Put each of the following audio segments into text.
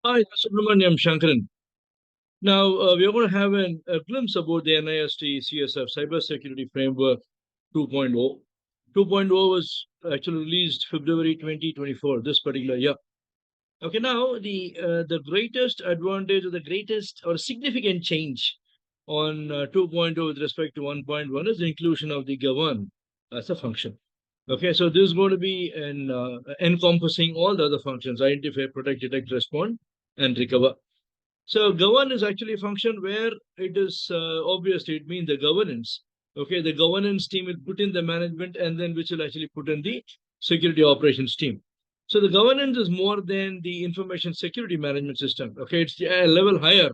Hi, Subramaniam Shankaran. Now, we are going to have a glimpse about the NIST CSF Cybersecurity Framework 2.0. 2.0 was actually released February 2024, this particular year. Okay, now the greatest advantage or the greatest or significant change on 2.0 with respect to 1.1 is the inclusion of the govern as a function. Okay, so this is going to be encompassing all the other functions: identify, protect, detect, respond, and recover. So govern is actually a function where it is obviously it means the governance. Okay, the governance team will put in the management and then which will actually put in the security operations team. So the governance is more than the information security management system. Okay, it's a level higher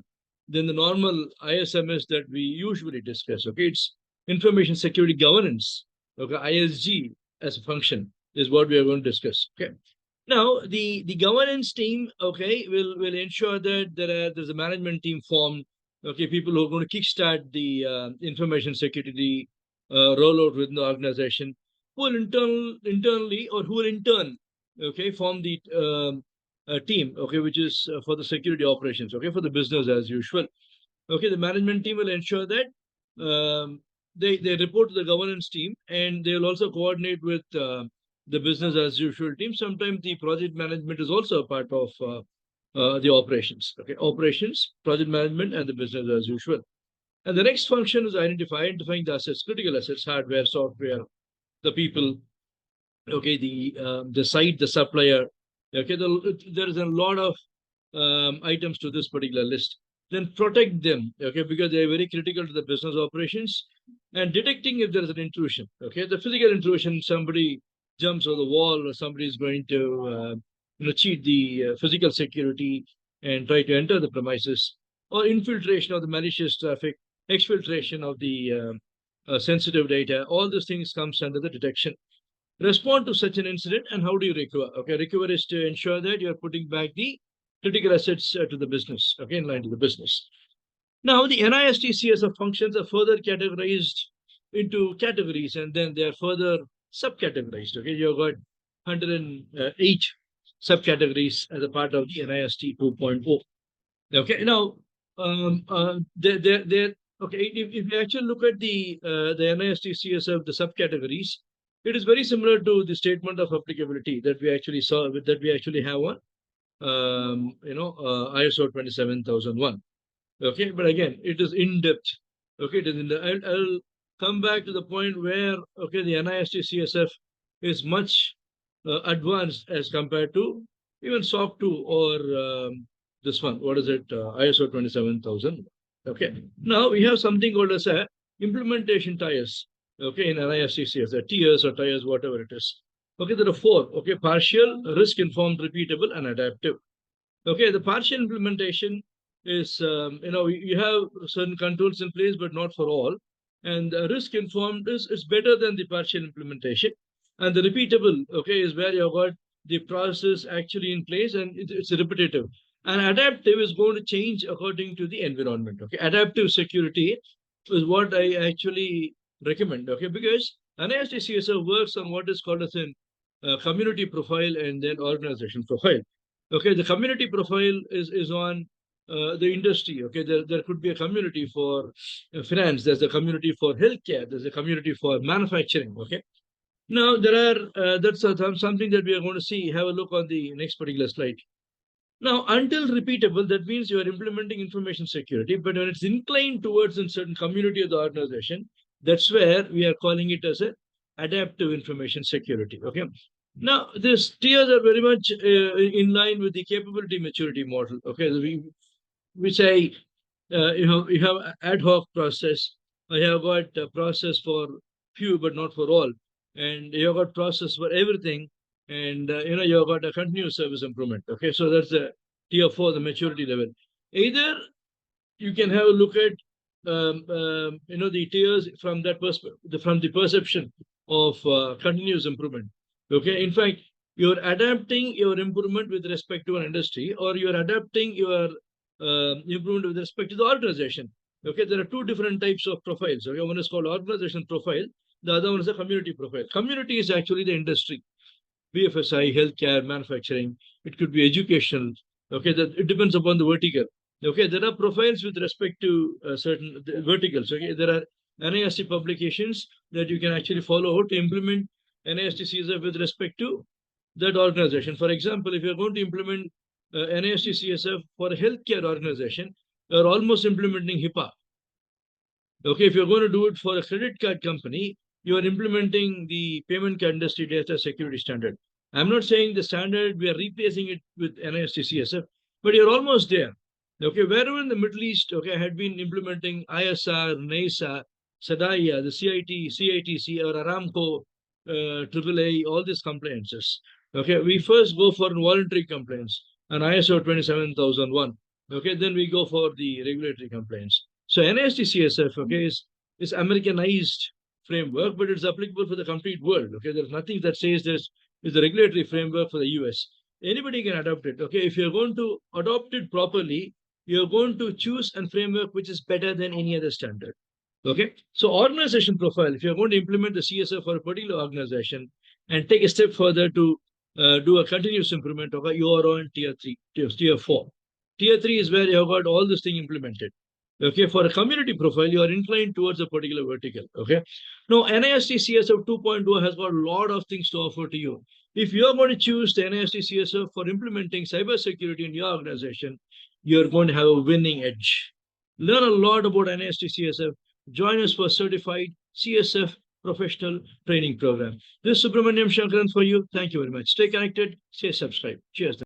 than the normal ISMS that we usually discuss. Okay, it's information security governance. Okay, ISG as a function is what we are going to discuss. Okay. Now, the governance team, okay, will ensure that there's a management team formed, okay, people who are going to kickstart the information security rollout within the organization, who will internally or who will in turn, okay, form the team, okay, which is for the security operations, okay, for the business as usual. Okay, the management team will ensure that they report to the governance team and they will also coordinate with the business as usual team. Sometimes the project management is also a part of the operations. Okay, operations, project management, and the business as usual. And the next function is identifying the assets, critical assets, hardware, software, the people. Okay, the site, the supplier. Okay, there is a lot of items to this particular list. Then protect them, okay, because they are very critical to the business operations. And detecting if there is an intrusion, okay, the physical intrusion, somebody jumps over the wall or somebody is going to cheat the physical security and try to enter the premises, or infiltration of the malicious traffic, exfiltration of the sensitive data. All these things comes under the detection. Respond to such an incident, and how do you recover? Okay, recover is to ensure that you're putting back the critical assets to the business, okay, in line to the business. Now, the NIST CSF functions are further categorized into categories, and then they are further subcategorized. Okay, you've got 108 subcategories as a part of the NIST 2.0. Okay, now okay. If you actually look at the NIST CSF, the subcategories, it is very similar to the statement of applicability that we actually saw that we actually have on ISO 27001. Okay, but again, it is in depth. Okay, it is in the. I'll come back to the point where okay, the NIST CSF is much advanced as compared to even SOC 2 or this one. What is it? ISO 27000. Okay. Now we have something called as a implementation tiers. Okay, in NIST CSF, tiers or tiers, whatever it is. Okay, there are four. Okay, partial, risk informed, repeatable, and adaptive. Okay, the partial implementation is you have certain controls in place, but not for all. And risk informed is better than the partial implementation. And the repeatable, okay, is where you've got the process actually in place and it's repetitive. And adaptive is going to change according to the environment. Okay, adaptive security is what I actually recommend. Okay, because NIST CSF works on what is called as a community profile and then organization profile. Okay, the community profile is on the industry. Okay, there could be a community for finance, there's a community for healthcare, there's a community for manufacturing. Okay, now there are that's something that we are going to see. Have a look on the next particular slide. Now, until repeatable, that means you are implementing information security, but when it's inclined towards a certain community of the organization, that's where we are calling it as a adaptive information security. Okay. Now, these tiers are very much in line with the capability maturity model. Okay, we say you have ad hoc process. You have got a process for few, but not for all, and you have got process for everything, and you've got a continuous service improvement. Okay, so that's the tier 4, the maturity level. Either you can have a look at the tiers from that perspective, from the perception of continuous improvement. Okay, in fact, you're adapting your improvement with respect to an industry, or you're adapting your improvement with respect to the organization. Okay, there are two different types of profiles. Okay, one is called organization profile, the other one is a community profile. Community is actually the industry, BFSI, healthcare, manufacturing. It could be educational. Okay, that it depends upon the vertical. Okay, there are profiles with respect to certain verticals. Okay, there are NIST publications that you can actually follow to implement NIST CSF with respect to that organization. For example, if you're going to implement NIST CSF for a healthcare organization, you're almost implementing HIPAA. Okay, if you're going to do it for a credit card company, you are implementing the payment card industry data security standard. I'm not saying the standard, we are replacing it with NIST CSF, but you're almost there. Okay, wherever in the Middle East, okay, I had been implementing ISR, NISA, SADAIA, the CIT, CITC, or Aramco, AAA, all these compliances. Okay, we first go for voluntary compliance and ISO 27001. Okay, then we go for the regulatory compliance. So NIST CSF, okay, is Americanized framework, but it's applicable for the complete world. Okay, there's nothing that says this is the regulatory framework for the US. Anybody can adopt it. Okay, if you're going to adopt it properly, you're going to choose a framework which is better than any other standard. Okay, so organization profile, if you're going to implement the CSF for a particular organization and take a step further to do a continuous improvement, okay, you are on tier 3, tier 4. Tier 3 is where you have got all this thing implemented. Okay, for a community profile, you are inclined towards a particular vertical. Okay, now NIST CSF 2.0 has got a lot of things to offer to you. If you are going to choose the NIST CSF for implementing cybersecurity in your organization, you're going to have a winning edge. Learn a lot about NIST CSF. Join us for certified CSF professional training program. This is Subramaniam Shankaran for you. Thank you very much. Stay connected. Stay subscribed. Cheers.